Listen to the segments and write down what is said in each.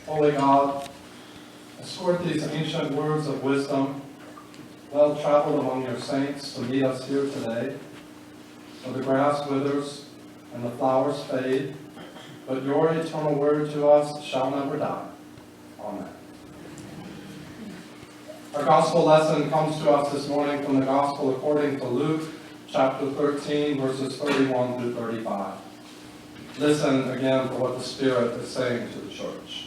Holy God, escort these ancient words of wisdom, well traveled among your saints, to meet us here today. For the grass withers and the flowers fade, but your eternal word to us shall never die. Amen. Our gospel lesson comes to us this morning from the gospel according to Luke, chapter 13, verses 31 through 35. Listen again for what the Spirit is saying to the church.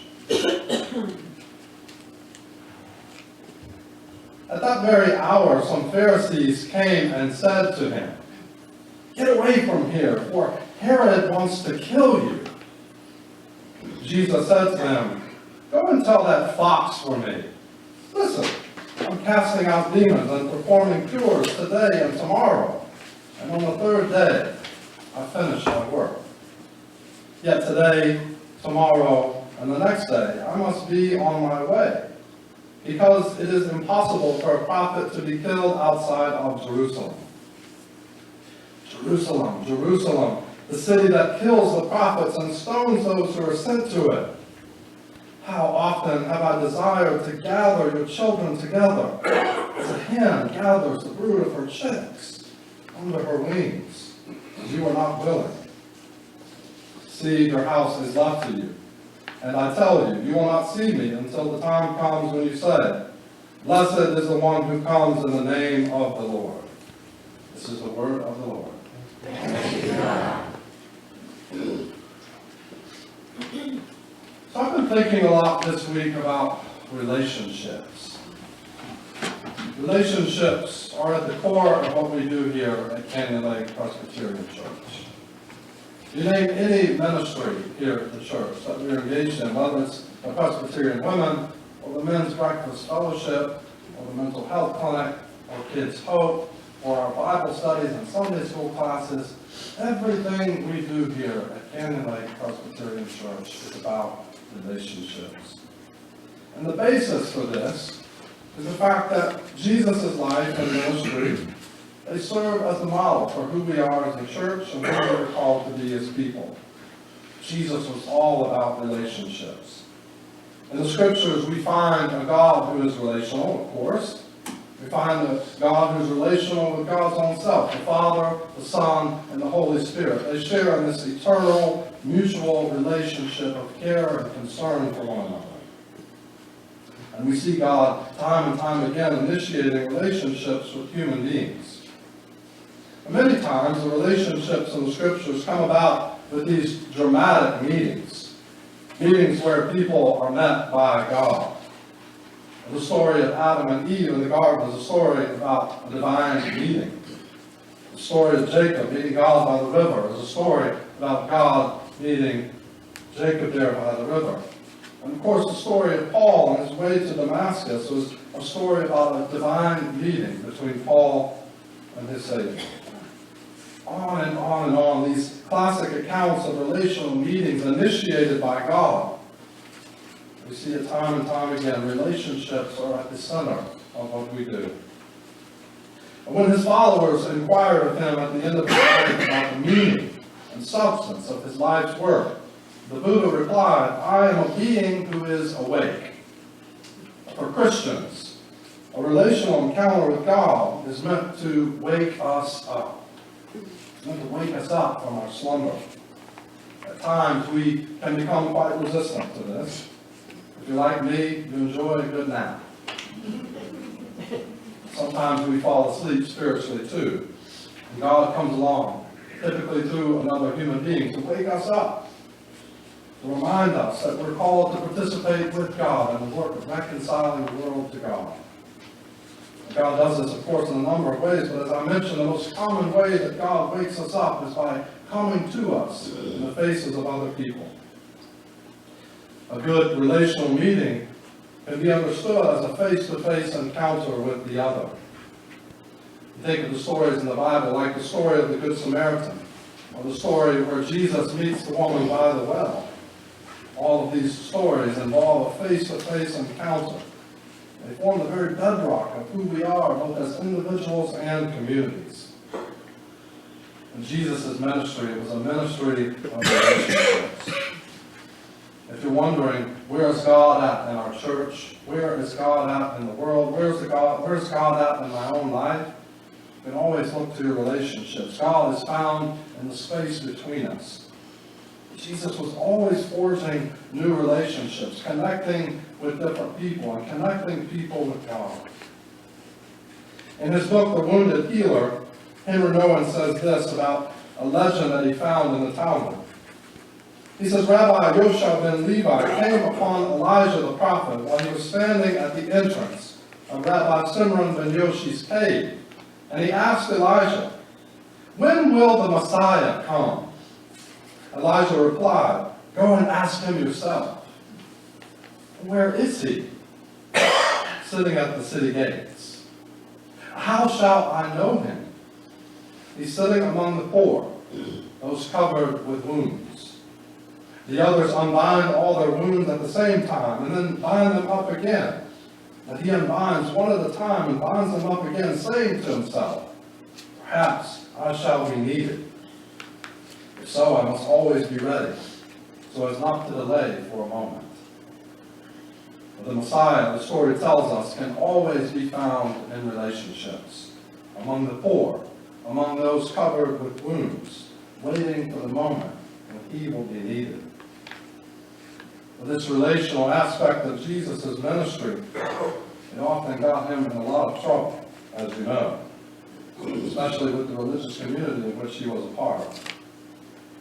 At that very hour, some Pharisees came and said to him, "Get away from here, for Herod wants to kill you." Jesus said to them, "Go and tell that fox for me. Listen, I'm casting out demons and performing cures today and tomorrow, and on the third day I finish my work. Yet today, tomorrow, and the next day I must be on my way, because it is impossible for a prophet to be killed outside of Jerusalem. Jerusalem, Jerusalem, the city that kills the prophets and stones those who are sent to it. How often have I desired to gather your children together, as a hen gathers the brood of her chicks under her wings, and you are not willing. See, your house is left to you. And I tell you, you will not see me until the time comes when you say, 'Blessed is the one who comes in the name of the Lord.'" This is the word of the Lord. Thanks be to God. So I've been thinking a lot this week about relationships. Relationships are at the core of what we do here at Canyon Lake Presbyterian Church. You name any ministry here at the church that we're engaged in, whether it's the Presbyterian Women, or the Men's Breakfast Fellowship, or the Mental Health Clinic, or Kids Hope, or our Bible studies and Sunday school classes, everything we do here at Canyon Lake Presbyterian Church is about relationships. And the basis for this is the fact that Jesus' life and ministry, they serve as a model for who we are as a church and who we are called to be as people. Jesus was all about relationships. In the scriptures, we find a God who is relational, of course. We find a God who's relational with God's own self, the Father, the Son, and the Holy Spirit. They share in this eternal, mutual relationship of care and concern for one another. And we see God time and time again initiating relationships with human beings. And many times the relationships in the scriptures come about with these dramatic meetings. Meetings where people are met by God. The story of Adam and Eve in the garden is a story about a divine meeting. The story of Jacob meeting God by the river is a story about God meeting Jacob there by the river. And of course, the story of Paul on his way to Damascus was a story about a divine meeting between Paul and his Savior. On and on and on, these classic accounts of relational meetings initiated by God. We see it time and time again. Relationships are at the center of what we do. And when his followers inquired of him at the end of his life about the meaning and substance of his life's work, the Buddha replied, "I am a being who is awake." For Christians, a relational encounter with God is meant to wake us up. It's meant to wake us up from our slumber. At times, we can become quite resistant to this. If you're like me, you enjoy a good nap. Sometimes we fall asleep spiritually too. And God comes along, typically through another human being, to wake us up, to remind us that we're called to participate with God in the work of reconciling the world to God. And God does this, of course, in a number of ways, but as I mentioned, the most common way that God wakes us up is by coming to us in the faces of other people. A good relational meeting can be understood as a face-to-face encounter with the other. You think of the stories in the Bible, like the story of the Good Samaritan, or the story where Jesus meets the woman by the well. All of these stories involve a face-to-face encounter. They form the very bedrock of who we are, both as individuals and communities. In Jesus' ministry, it was a ministry of relationships. If you're wondering, where's God at in our church? Where is God at in the world? Where's God at in my own life? You can always look to your relationships. God is found in the space between us. Jesus was always forging new relationships, connecting with different people and connecting people with God. In his book, The Wounded Healer, Henry Nouwen says this about a legend that he found in the Talmud. He says, Rabbi Yoshua ben Levi came upon Elijah the prophet while he was standing at the entrance of Rabbi Simran ben Yoshi's cave. And he asked Elijah, when will the Messiah come? Elijah replied, go and ask him yourself. Where is he? Sitting at the city gates. How shall I know him? He's sitting among the poor, those covered with wounds. The others unbind all their wounds at the same time and then bind them up again. But he unbinds one at a time and binds them up again, saying to himself, perhaps I shall be needed. If so, I must always be ready, so as not to delay for a moment. But the Messiah, the story tells us, can always be found in relationships, among the poor, among those covered with wounds, waiting for the moment when he will be needed. But this relational aspect of Jesus' ministry, it often got him in a lot of trouble, as you know, especially with the religious community in which he was a part.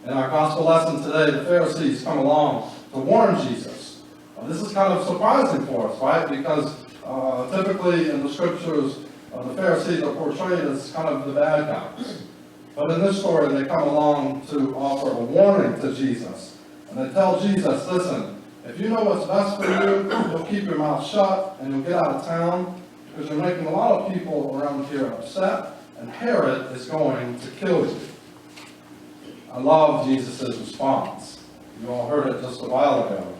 In our gospel lesson today, the Pharisees come along to warn Jesus. This is kind of surprising for us, right? Because typically in the scriptures, the Pharisees are portrayed as kind of the bad guys. But in this story, they come along to offer a warning to Jesus. And they tell Jesus, listen, if you know what's best for you, you'll keep your mouth shut and you'll get out of town because you're making a lot of people around here upset, and Herod is going to kill you. I love Jesus' response. You all heard it just a while ago.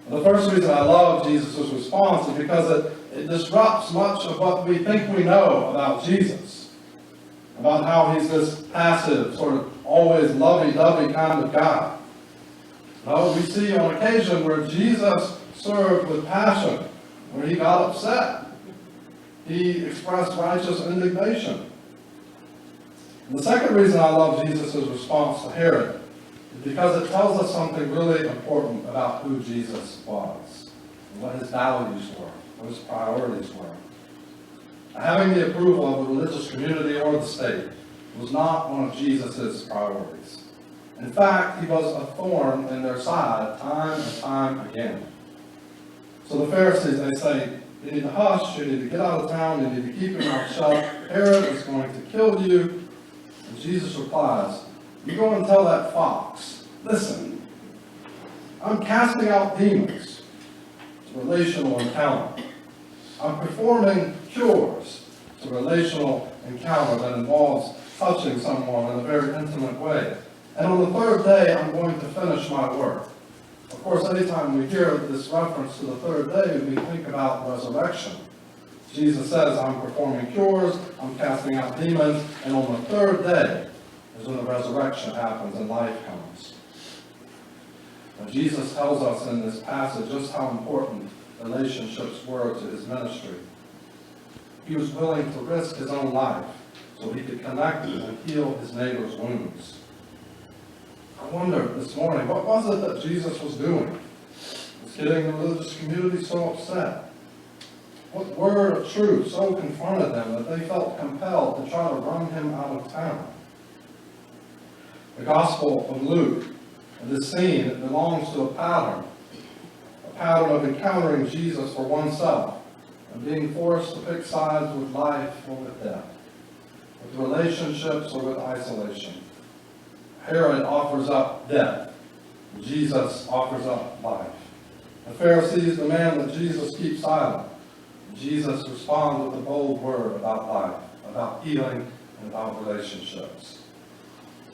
And the first reason I love Jesus' response is because it disrupts much of what we think we know about Jesus. About how he's this passive, sort of always lovey-dovey kind of guy. No, we see on occasion where Jesus served with passion, where he got upset. He expressed righteous indignation. And the second reason I love Jesus' response to Herod is because it tells us something really important about who Jesus was, and what his values were, what his priorities were. Having the approval of the religious community or the state was not one of Jesus' priorities. In fact, he was a thorn in their side time and time again. So the Pharisees, they say, you need to hush, you need to get out of town, you need to keep your mouth shut. Herod is going to kill you. And Jesus replies, you go and tell that fox, listen, I'm casting out demons. It's a relational encounter. I'm performing cures. It's a relational encounter that involves touching someone in a very intimate way. And on the third day, I'm going to finish my work. Of course, anytime we hear this reference to the third day, we think about resurrection. Jesus says, I'm performing cures, I'm casting out demons, and on the third day is when the resurrection happens and life comes. Now, Jesus tells us in this passage just how important relationships were to his ministry. He was willing to risk his own life so he could connect and heal his neighbor's wounds. I wonder this morning, what was it that Jesus was doing? Was getting the religious community so upset? What word of truth so confronted them that they felt compelled to try to run him out of town? The Gospel of Luke, this scene, it belongs to a pattern of encountering Jesus for oneself and being forced to pick sides with life or with death, with relationships or with isolation. Herod offers up death. Jesus offers up life. The Pharisees demand that Jesus keep silent. Jesus responds with a bold word about life, about healing, and about relationships.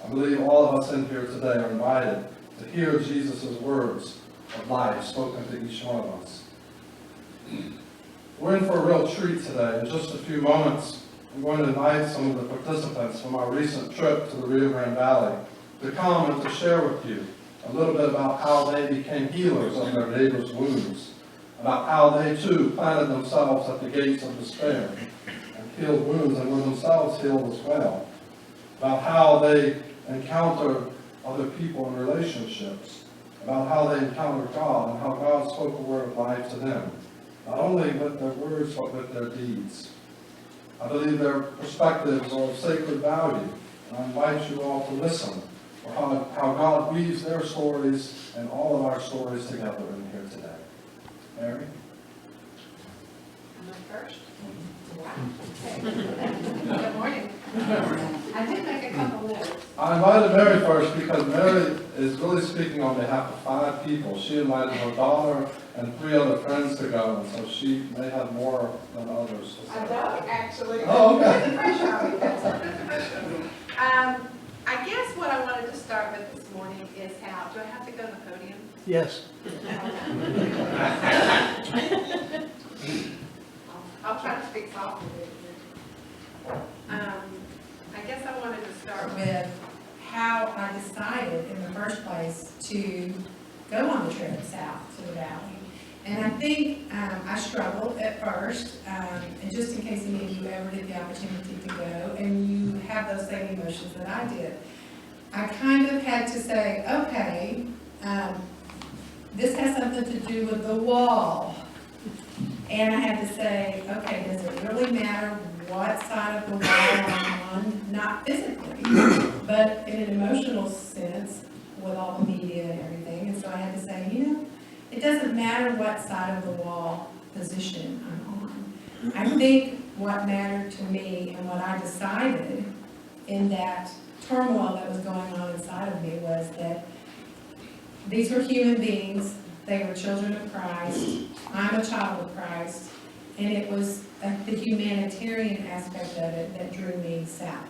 I believe all of us in here today are invited to hear Jesus' words of life spoken to each one of us. We're in for a real treat today. In just a few moments, I'm going to invite some of the participants from our recent trip to the Rio Grande Valley to come and to share with you a little bit about how they became healers of their neighbor's wounds, about how they too planted themselves at the gates of despair and healed wounds and were themselves healed as well, about how they encountered other people in relationships, about how they encountered God and how God spoke a word of life to them, not only with their words but with their deeds. I believe their perspectives are of sacred value, and I invite you all to listen for how God weaves their stories and all of our stories together in here today. Mary? I'm up first. Wow. Okay. Good morning. I did make a couple notes. I invited Mary first because Mary is really speaking on behalf of 5 people. She invited her daughter and 3 other friends to go, and so she may have more than others to say. I don't, actually. Oh, okay. Put the pressure on me. Put the pressure on me. I guess what I wanted to start with this morning is how, do I have to go to the podium? Yes. I'll try to speak softly. I guess I wanted to start with how I decided in the first place to go on the trip south to the valley. And I think I struggled at first, and just in case any of you ever get the opportunity to go and you have those same emotions that I did, I kind of had to say, okay, this has something to do with the wall. And I had to say, okay, does it really matter what side of the wall I'm on? Not physically, but in an emotional sense with all the media and everything. And so I had to say, it doesn't matter what side of the wall position I'm on. I think what mattered to me and what I decided in that turmoil that was going on inside of me was that these were human beings. They were children of Christ. I'm a child of Christ. And it was the humanitarian aspect of it that drew me south.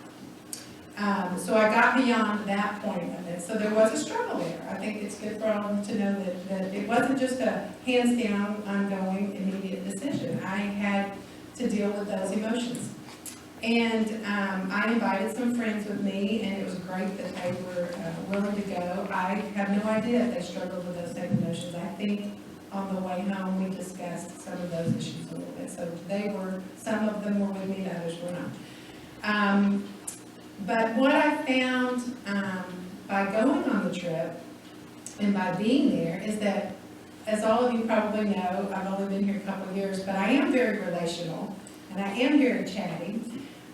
So I got beyond that point of it. So there was a struggle there. I think it's good for all of them to know that it wasn't just a hands down, ongoing, immediate decision. I had to deal with those emotions. And I invited some friends with me, and it was great that they were willing to go. I have no idea if they struggled with those same emotions. I think on the way home we discussed some of those issues a little bit. So some of them were with me, and others were not. But what I found by going on the trip and by being there is that, as all of you probably know, I've only been here a couple of years, but I am very relational, and I am very chatty.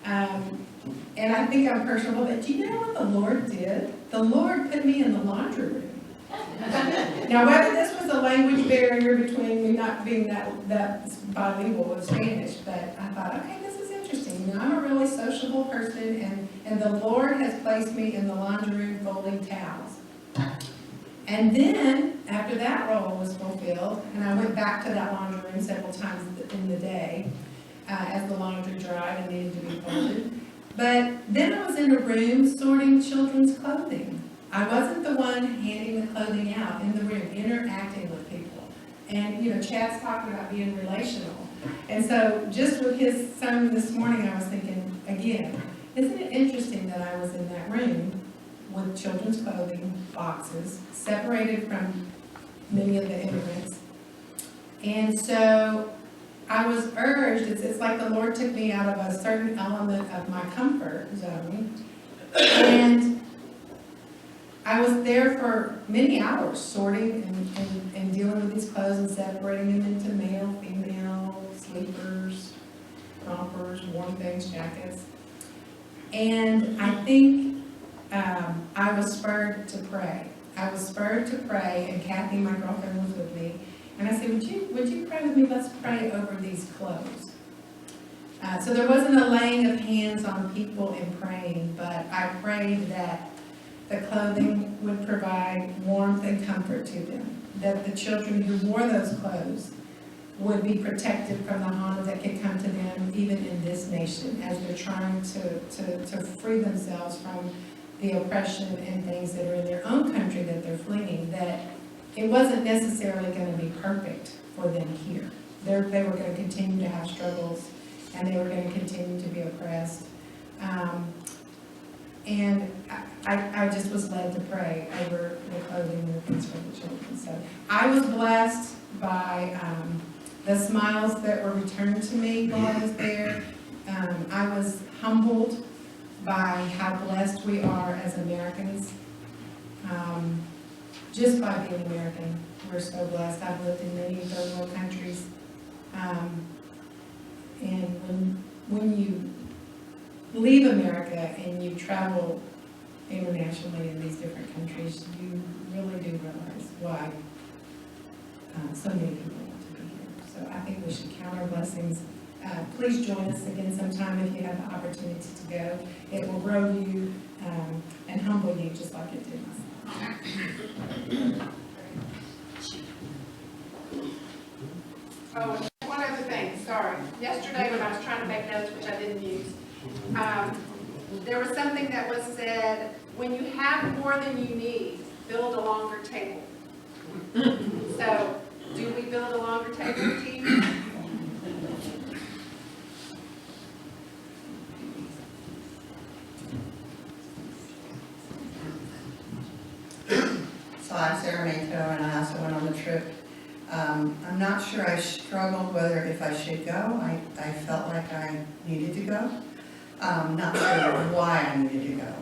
And I think I'm personable, but do you know what the Lord did? The Lord put me in the laundry room. Now, whether this was a language barrier between me not being that bilingual with Spanish, but I thought, okay, this is interesting. I'm a really sociable person, and the Lord has placed me in the laundry room folding towels. And then, after that role was fulfilled, and I went back to that laundry room several times in the day, as the laundry dried and needed to be folded. But then I was in a room sorting children's clothing. I wasn't the one handing the clothing out in the room, interacting with people. And, Chad's talking about being relational. And so just with his sermon this morning, I was thinking, again, isn't it interesting that I was in that room with children's clothing boxes, separated from many of the immigrants. And so I was urged, it's like the Lord took me out of a certain element of my comfort zone, and I was there for many hours sorting and dealing with these clothes and separating them into male, female, sleepers, rompers, warm things, jackets. And I think I was spurred to pray. I was spurred to pray, and Kathy, my girlfriend, was with me. And I said, would you pray with me? Let's pray over these clothes. So there wasn't a laying of hands on people and praying, but I prayed that the clothing would provide warmth and comfort to them, that the children who wore those clothes would be protected from the harm that could come to them even in this nation as they're trying to free themselves from the oppression and things that are in their own country that they're fleeing, that it wasn't necessarily going to be perfect for them here. They were going to continue to have struggles, and they were going to continue to be oppressed. And I just was led to pray over the clothing and the things for the children. So I was blessed by the smiles that were returned to me while I was there. I was humbled by how blessed we are as Americans. Just by being American, we're so blessed. I've lived in many third world countries. And when you leave America and you travel internationally in these different countries, you really do realize why so many people want to be here. So I think we should count our blessings. Please join us again sometime if you have the opportunity to go. It will grow you and humble you just like it did myself. Oh, one other thing, sorry. Yesterday when I was trying to make notes, which I didn't use, there was something that was said, when you have more than you need, build a longer table. So, do we build a longer table, team? So I'm Sarah Manto, and I also went on the trip. I'm not sure I struggled whether if I should go. I felt like I needed to go. Not sure why I needed to go.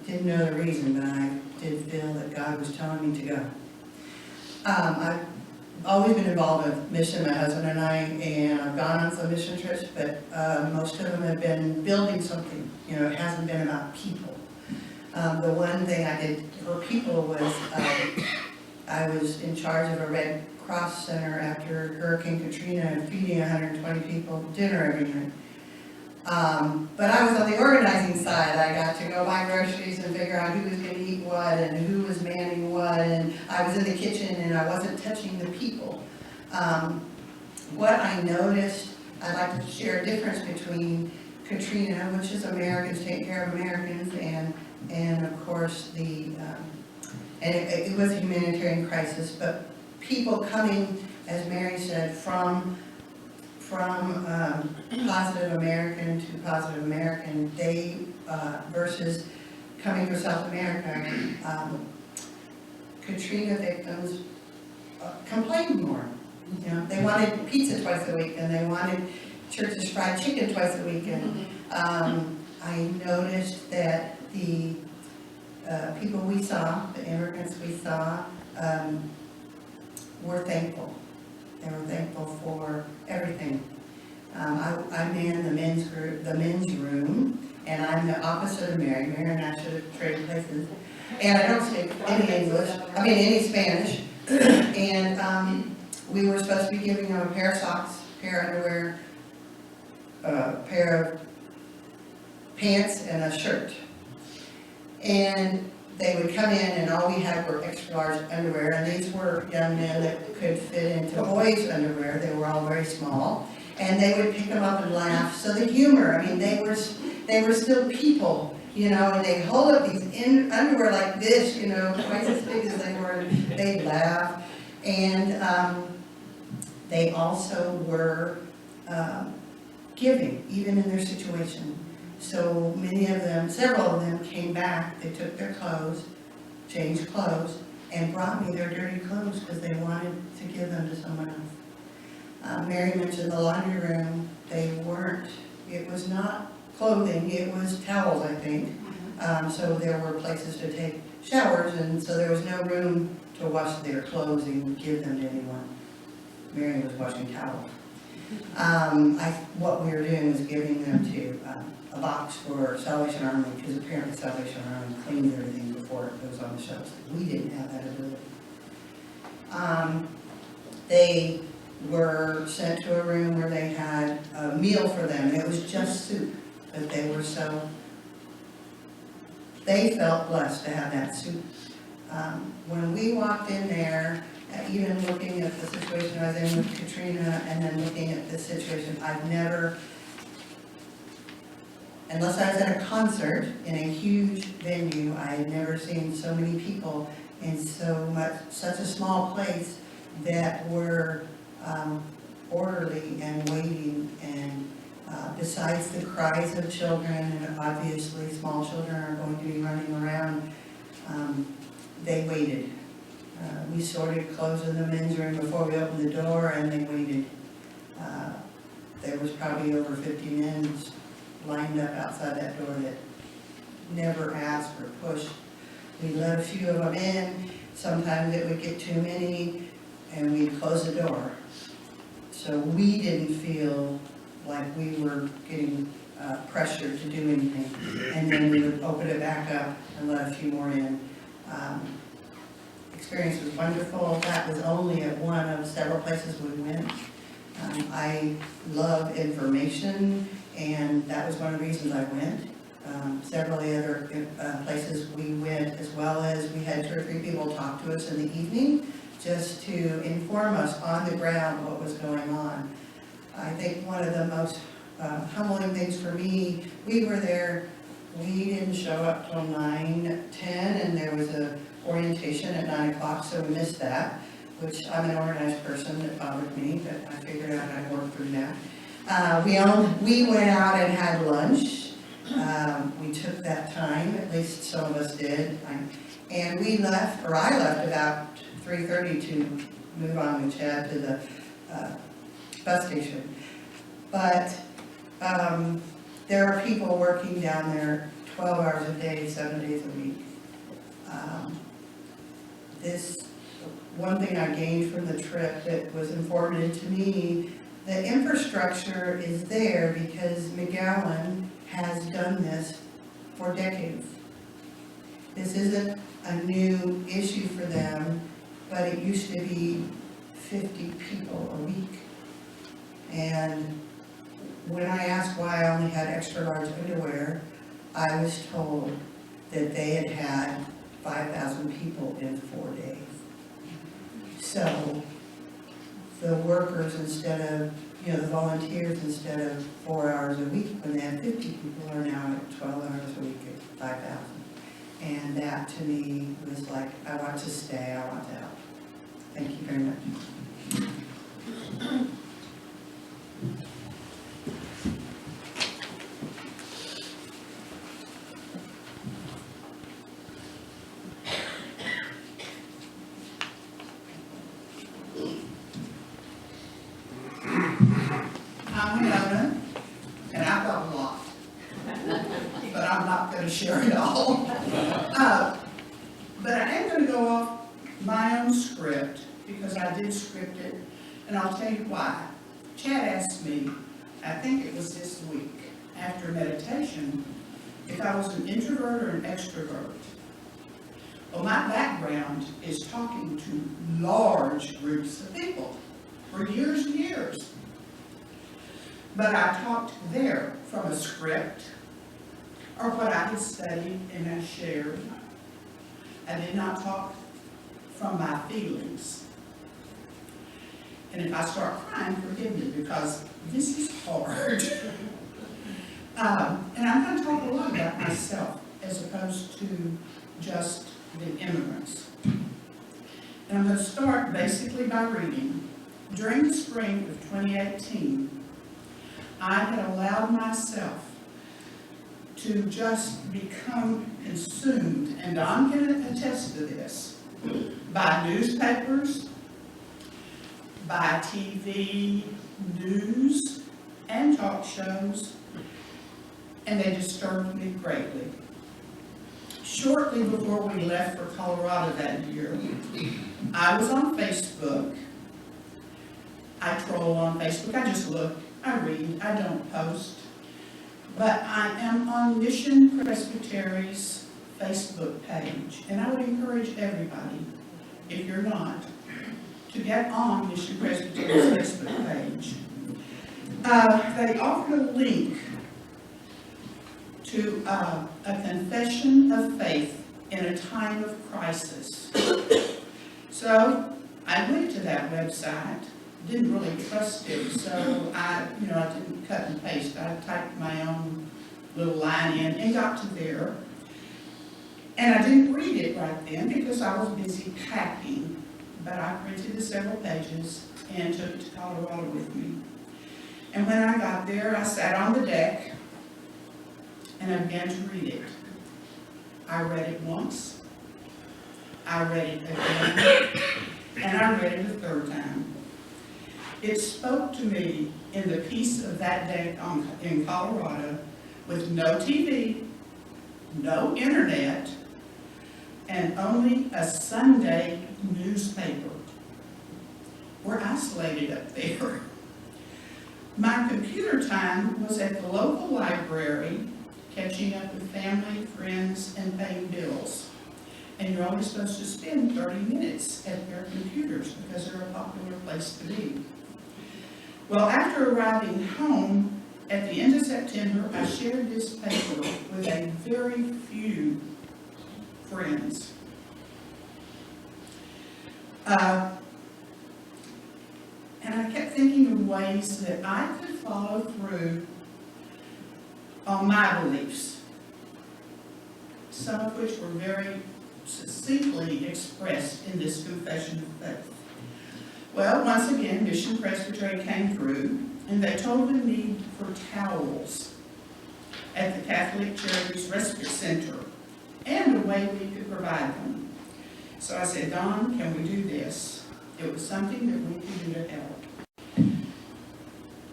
Didn't know the reason, but I did feel that God was telling me to go. I've always been involved with mission, my husband and I, and I've gone on some mission trips, but most of them have been building something. You know, it hasn't been about people. The one thing I did for people was I was in charge of a Red Cross center after Hurricane Katrina, feeding 120 people dinner every night. But I was on the organizing side. I got to go buy groceries and figure out who was going to eat what and who was manning what, and I was in the kitchen and I wasn't touching the people. What I noticed, I'd like to share a difference between Katrina, which is Americans taking care of Americans, and of course and it was a humanitarian crisis, but people coming, as Mary said, from positive American to positive American, they versus coming from South America, Katrina victims complained more. You know, they wanted pizza twice a week, and they wanted Church's fried chicken twice a week, and I noticed that the people we saw, the immigrants we saw, were thankful. They were thankful for everything. I man the men's group, the men's room, and I'm the opposite of Mary. Mary and I should have traded places. And I don't speak any Spanish. And we were supposed to be giving them a pair of socks, a pair of underwear, a pair of pants, and a shirt. And they would come in and all we had were extra large underwear, and these were young men that could fit into boys' underwear. They were all very small, and they would pick them up and laugh. So the humor, they were still people, you know, and they'd hold up these underwear like this, you know, twice as big as they were, and they'd laugh. And they also were giving, even in their situation. So many of them, several of them came back, they took their clothes, changed clothes, and brought me their dirty clothes because they wanted to give them to someone else. Mary mentioned the laundry room. It was not clothing, it was towels, I think. So there were places to take showers, and so there was no room to wash their clothes and give them to anyone. Mary was washing towels. What we were doing was giving them to a box for Salvation Army, because apparently Salvation Army cleans everything before it goes on the shelves. We didn't have that ability. They were sent to a room where they had a meal for them. It was just soup, but they felt blessed to have that soup. When we walked in there, even looking at the situation I was in with Katrina, and then looking at this situation, I've never, unless I was at a concert in a huge venue, I had never seen so many people in such a small place that were orderly and waiting and Besides the cries of children, and obviously small children are going to be running around, they waited. We started closing the men's room before we opened the door, and they waited. There was probably over 50 men lined up outside that door that never asked or pushed. We let a few of them in. Sometimes it would get too many, and we'd close the door. So we didn't feel like we were getting pressure to do anything. And then we would open it back up and let a few more in. Experience was wonderful. That was only at one of several places we went. I love information, and that was one of the reasons I went. Several other places we went, as well as we had 2 or 3 people talk to us in the evening just to inform us on the ground what was going on. I think one of the most humbling things for me, we were there, we didn't show up till 9:10, and there was a orientation at 9 o'clock, so we missed that, which I'm an organized person, that bothered me, but I figured out how to work through that. We went out and had lunch. We took that time, at least some of us did, and we left, or I left about 3:30 to move on with Chad to the bus station. But there are people working down there 12 hours a day, 7 days a week. This one thing I gained from the trip that was informative to me, the infrastructure is there because McGowan has done this for decades. This isn't a new issue for them, but it used to be 50 people a week. And when I asked why I only had extra large underwear, I was told that they had had 5,000 people in 4 days. So the workers, instead of, the volunteers, instead of 4 hours a week when they had 50 people, are now at 12 hours a week at 5,000. And that to me was like, I want to stay, I want to help. Thank you very much. I'm Hannah, and I've got a lot, but I'm not going to share it all. But I am going to go off my own script, because I did script it, and I'll tell you why. Chad asked me, I think it was this week, after meditation, if I was an introvert or an extrovert. Well, my background is talking to large groups of people for years and years. But I talked there from a script, or what I had studied and I shared. I did not talk from my feelings. And if I start crying, forgive me, because this is hard. And I'm going to talk a lot about myself, as opposed to just the immigrants. And I'm going to start basically by reading. During the spring of 2018, I had allowed myself to just become consumed, and I'm going to attest to this, by newspapers, by TV, news, and talk shows, and they disturbed me greatly. Shortly before we left for Colorado that year, I was on Facebook. I troll on Facebook. I just look, I read, I don't post. But I am on Mission Presbyterian's Facebook page, and I would encourage everybody, if you're not, to get on Mission Presbyterian's Facebook page. They offered a link to a confession of faith in a time of crisis. So I went to that website, didn't really trust it, so I didn't cut and paste. I typed my own little line in and got to there. And I didn't read it right then because I was busy packing, but I printed the several pages and took it to Colorado with me. And when I got there, I sat on the deck and I began to read it. I read it once, I read it again, and I read it a third time. It spoke to me in the peace of that day in Colorado, with no TV, no internet, and only a Sunday newspaper. We're isolated up there. My computer time was at the local library, catching up with family, friends, and paying bills. And you're only supposed to spend 30 minutes at their computers because they're a popular place to be. Well, after arriving home at the end of September, I shared this paper with a very few friends. And I kept thinking of ways that I could follow through on my beliefs, some of which were very succinctly expressed in this confession of faith. Well, once again, Mission Presbyterian came through, and they told the need for towels at the Catholic Charities Respite Center, and a way we could provide them. So I said, Don, can we do this? It was something that we could do to help.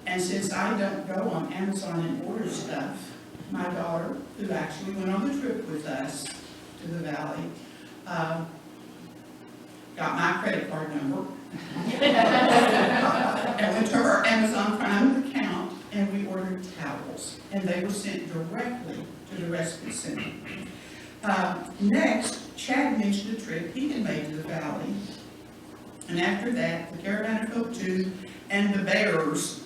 And since I don't go on Amazon and order stuff, my daughter, who actually went on the trip with us to the valley, got my credit card number, and went to her Amazon Prime account, and we ordered towels, and they were sent directly to the respite center. Next, Chad mentioned a trip he had made to the valley, and after that, the Caravan of Hope 2 and the Bears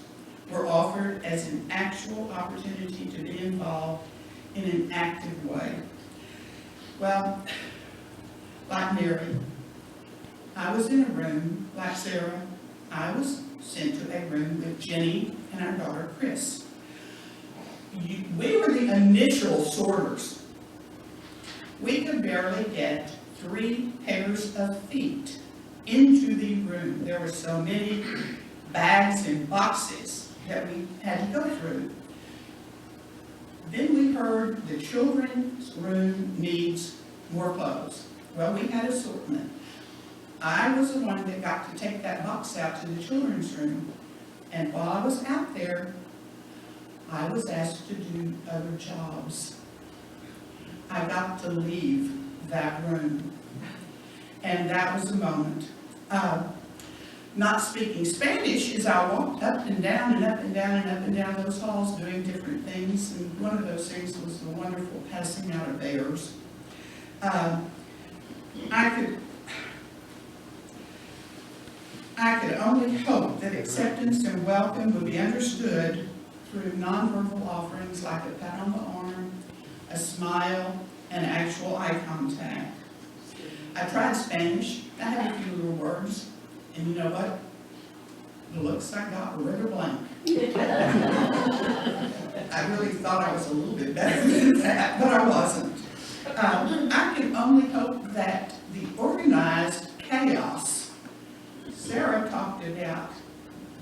were offered as an actual opportunity to be involved in an active way. Well, like Mary, I was in a room. Like Sarah, I was sent to a room with Jenny and our daughter Chris. We were the initial sorters. We could barely get 3 pairs of feet into the room. There were so many bags and boxes that we had to go through. Then we heard the children's room needs more clothes. Well, we had assortment. I was the one that got to take that box out to the children's room. And while I was out there, I was asked to do other jobs. I got to leave that room. And that was the moment. Not speaking Spanish, as I walked up and down and up and down and up and down those halls doing different things. And one of those things was the wonderful passing out of bears. I could only hope that acceptance and welcome would be understood through nonverbal offerings like a pat on the arm, a smile, and actual eye contact. I tried Spanish. I had a few little words. And you know what? The looks I got were rather blank. I really thought I was a little bit better than that, but I wasn't. I can only hope that the organized chaos, Sarah talked about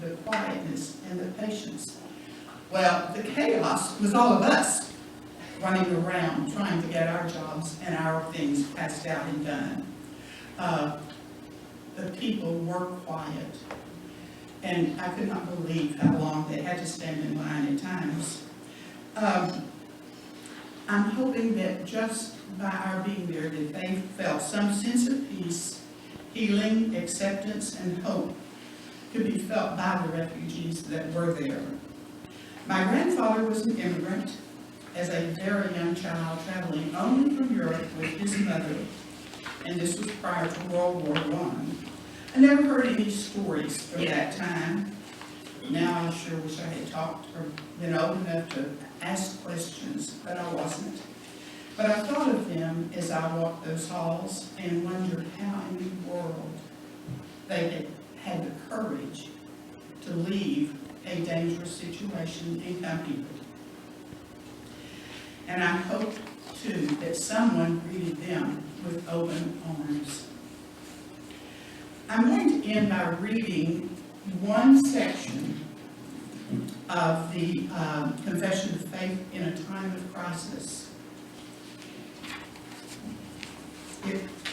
the quietness and the patience. Well, the chaos was all of us running around trying to get our jobs and our things passed out and done. The people were quiet, and I could not believe how long they had to stand in line at times. I'm hoping that just by our being there, that they felt some sense of peace, healing, acceptance, and hope could be felt by the refugees that were there. My grandfather was an immigrant as a very young child, traveling only from Europe with his mother, and this was prior to World War I. I never heard any stories from that time. Now I sure wish I had talked or been old enough to ask questions, but I wasn't. But I thought of them as I walked those halls and wondered how in the world they had had the courage to leave a dangerous situation and come here. And I hope, too, that someone greeted them with open arms. I'm going to end by reading one section of the confession of faith in a time of crisis.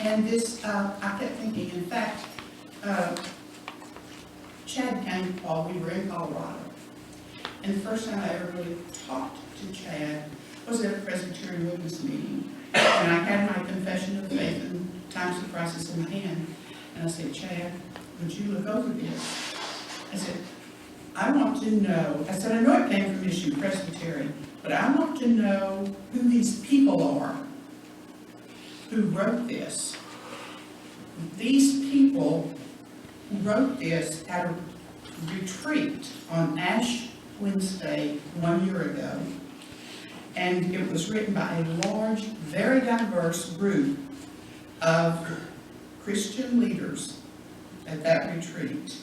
And this, I kept thinking, in fact, Chad came while we were in Colorado. And the first time I ever really talked to Chad was at a Presbyterian women's meeting. And I had my confession of faith in times of crisis in my hand. And I said, Chad, would you look over this? I said, I want to know, I said, I know it came from Mission Presbyterian, but I want to know who these people are who wrote this. These people who wrote this at a retreat on Ash Wednesday 1 year ago. And it was written by a large, very diverse group of Christian leaders at that retreat.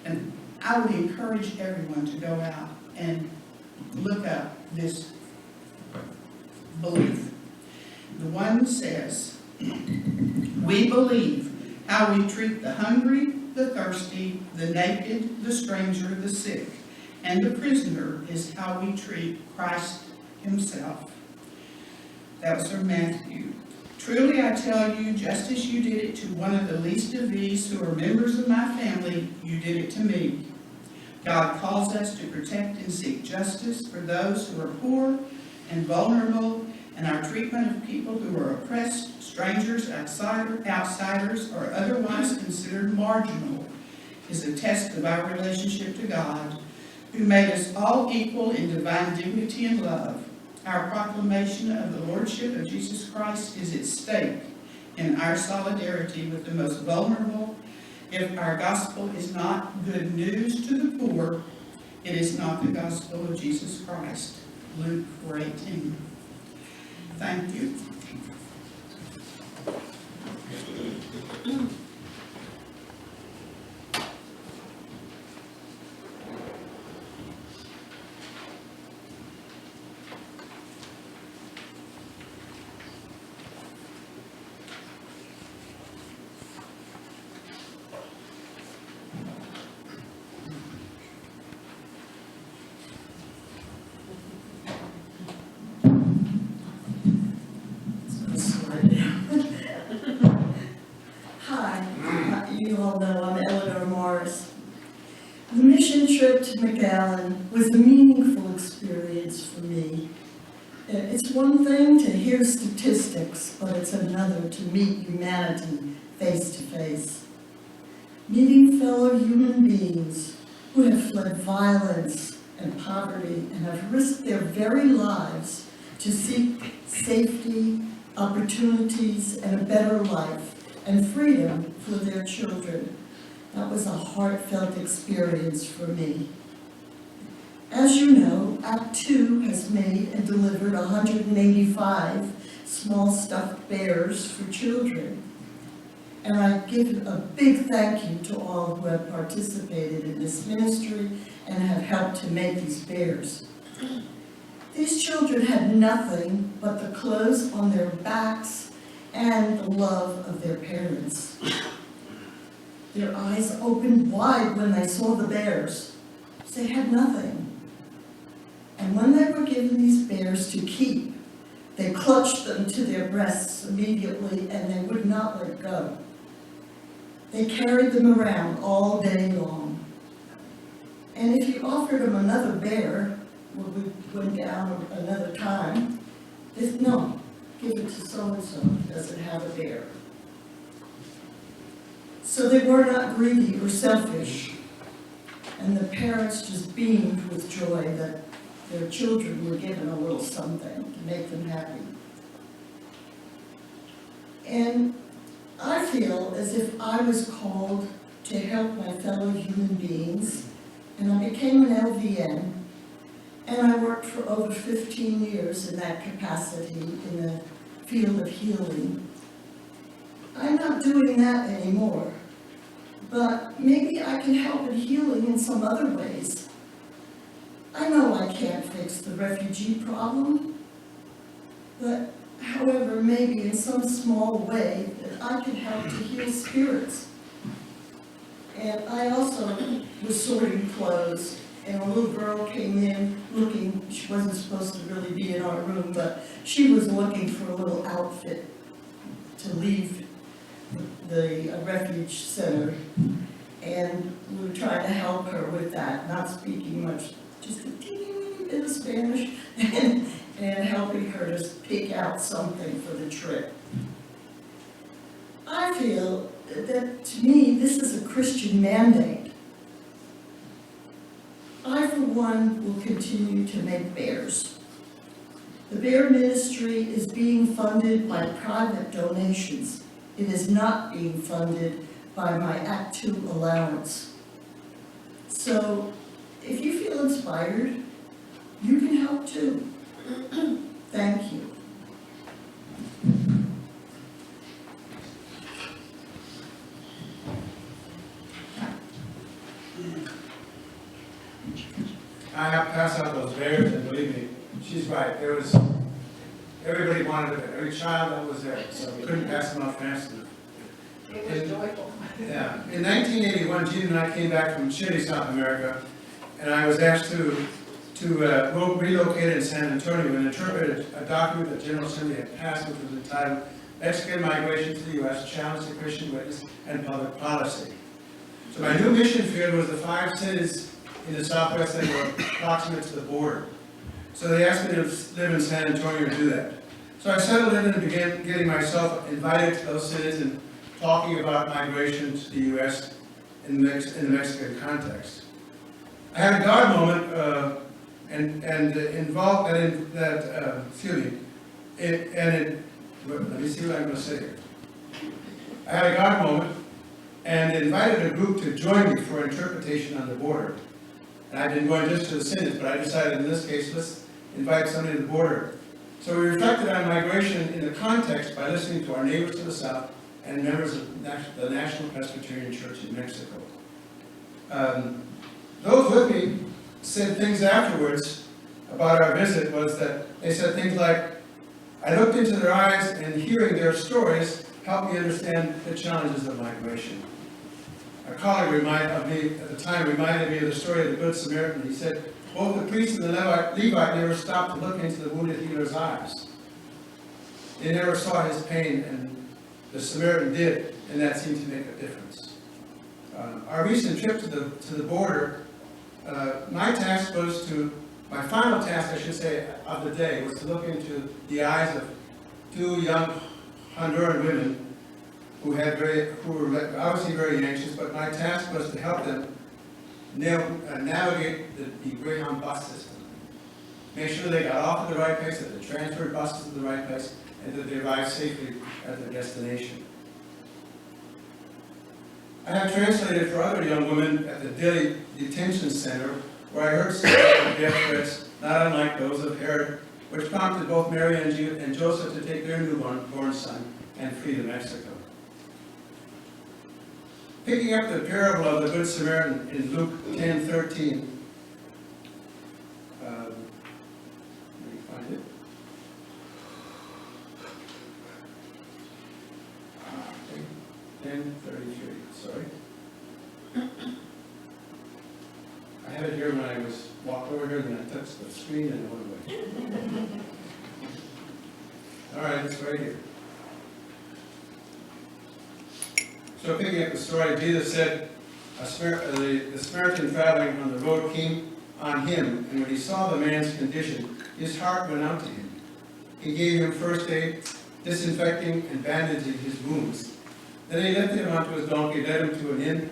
And I would encourage everyone to go out and look up this belief. The one says, we believe how we treat the hungry, the thirsty, the naked, the stranger, the sick, and the prisoner is how we treat Christ himself. That was from Matthew. Truly I tell you, just as you did it to one of the least of these who are members of my family, you did it to me. God calls us to protect and seek justice for those who are poor and vulnerable, and our treatment of people who are oppressed, strangers, outsiders, or otherwise considered marginal is a test of our relationship to God, who made us all equal in divine dignity and love. Our proclamation of the Lordship of Jesus Christ is at stake in our solidarity with the most vulnerable. If our gospel is not good news to the poor, it is not the gospel of Jesus Christ. Luke 4:18. Thank you. The mission trip to McAllen was a meaningful experience for me. It's one thing to hear statistics, but it's another to meet humanity face to face. Meeting fellow human beings who have fled violence and poverty and have risked their very lives to seek safety, opportunities, and a better life and freedom for their children. That was a heartfelt experience for me. As you know, Act 2 has made and delivered 185 small stuffed bears for children. And I give a big thank you to all who have participated in this ministry and have helped to make these bears. These children had nothing but the clothes on their backs and the love of their parents. Their eyes opened wide when they saw the bears. They had nothing. And when they were given these bears to keep, they clutched them to their breasts immediately and they would not let go. They carried them around all day long. And if you offered them another bear, when we went down another time, they said, no, give it to so-and-so, doesn't have a bear. So they were not greedy or selfish, and the parents just beamed with joy that their children were given a little something to make them happy. And I feel as if I was called to help my fellow human beings, and I became an LVN, and I worked for over 15 years in that capacity in the field of healing. I'm not doing that anymore, but maybe I can help in healing in some other ways. I know I can't fix the refugee problem, but however, maybe in some small way that I can help to heal spirits. And I also was sorting clothes, and a little girl came in looking, she wasn't supposed to really be in our room, but she was looking for a little outfit to leave the refuge center. And we were trying to help her with that, not speaking much, just a teeny bit of Spanish, and helping her to pick out something for the trip. I feel that, to me, this is a Christian mandate. I, for one, will continue to make bears. The bear ministry is being funded by private donations. It is not being funded by my Act 2 allowance. So, if you feel inspired, you can help too. Thank you. I have to pass out those bears, and believe me, she's right. Everybody wanted it, every child that was there, so we couldn't pass them out fast enough. It was joyful. Yeah, in 1981, Gene and I came back from Chile, South America, and I was asked to relocate in San Antonio and interpret a document that General Assembly had passed, which was entitled Mexican Migration to the U.S., Challenge to Christian Witness and Public Policy. So my new mission field was the 5 cities in the Southwest that were proximate to the border. So they asked me to live in San Antonio and do that. So I settled in and began getting myself invited to those cities and talking about migration to the U.S. in the Mexican context. I had a God moment let me see what I'm going to say here. I had a God moment and invited a group to join me for interpretation on the border. And I didn't go just to the cities, but I decided in this case, let's invite somebody to the border. So we reflected on migration in the context by listening to our neighbors to the south and members of the National Presbyterian Church in Mexico. Those with me said things afterwards about our visit was that they said things like, I looked into their eyes and hearing their stories helped me understand the challenges of migration. A colleague of me at the time reminded me of the story of the Good Samaritan. He said, both the priest and the Levite never stopped to look into the wounded healer's eyes. They never saw his pain, and the Samaritan did, and that seemed to make a difference. Our recent trip to the border, my final task, I should say, of the day was to look into the eyes of 2 young Honduran women who were obviously very anxious, but my task was to help them navigate the Greyhound bus system. Make sure they got off at the right place, that they transferred buses to the right place, and that they arrived safely at their destination. I have translated for other young women at the Delhi Detention Center, where I heard stories of death threats not unlike those of Herod, which prompted both Mary and Joseph to take their newborn son and flee to Mexico. Picking up the parable of the Good Samaritan in Luke 10:13. Let me find it. 10:33, sorry. I had it here when I walked over here, and then I touched the screen and it went away. All right, it's right here. So picking up the story, Jesus said, the Samaritan traveling on the road came on him, and when he saw the man's condition, his heart went out to him. He gave him first aid, disinfecting and bandaging his wounds. Then he lifted him onto his donkey, led him to an inn,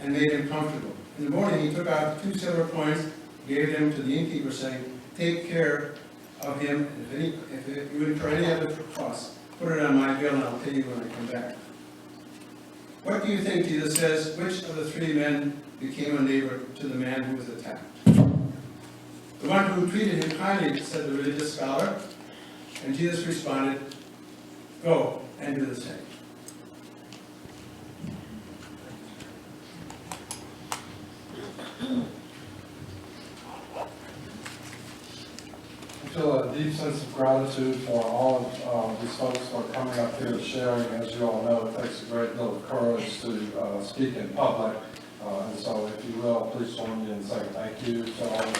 and made him comfortable. In the morning he took out 2 silver coins, gave them to the innkeeper, saying, take care of him, and if you incur any other costs, put it on my bill and I'll pay you when I come back. What do you think, Jesus says, which of the 3 men became a neighbor to the man who was attacked? The one who treated him kindly, said the religious scholar, and Jesus responded, go and do the same. I feel a deep sense of gratitude for all of these folks who are coming up here and sharing. As you all know, it takes a great deal of courage to speak in public. And so if you will, please join me in saying thank you to all the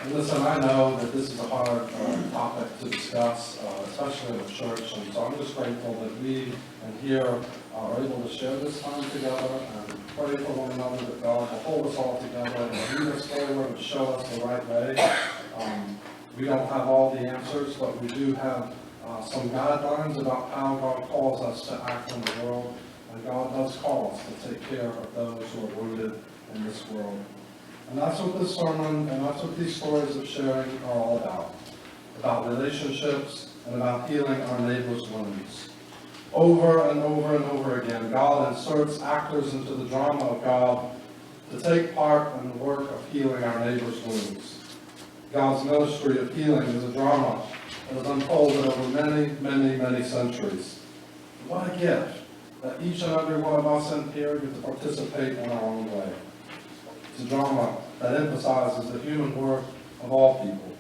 And listen, I know that this is a hard topic to discuss, especially in the church, and so I'm just grateful that we and here are able to share this time together and pray for one another, that God will hold us all together and lead us forward and show us the right way. We don't have all the answers, but we do have some guidelines about how God calls us to act in the world, and God does call us to take care of those who are wounded in this world. And that's what this sermon and that's what these stories of sharing are all about relationships and about healing our neighbor's wounds. Over and over and over again, God inserts actors into the drama of God to take part in the work of healing our neighbor's wounds. God's ministry of healing is a drama that has unfolded over many, many, many centuries. What a gift that each and every one of us in here get to participate in our own way. It's a drama that emphasizes the human worth of all people.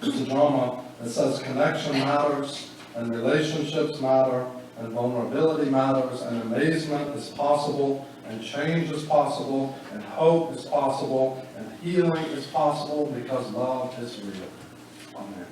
It's a drama that says connection matters, and relationships matter, and vulnerability matters, and amazement is possible, and change is possible, and hope is possible, and healing is possible because love is real. Amen.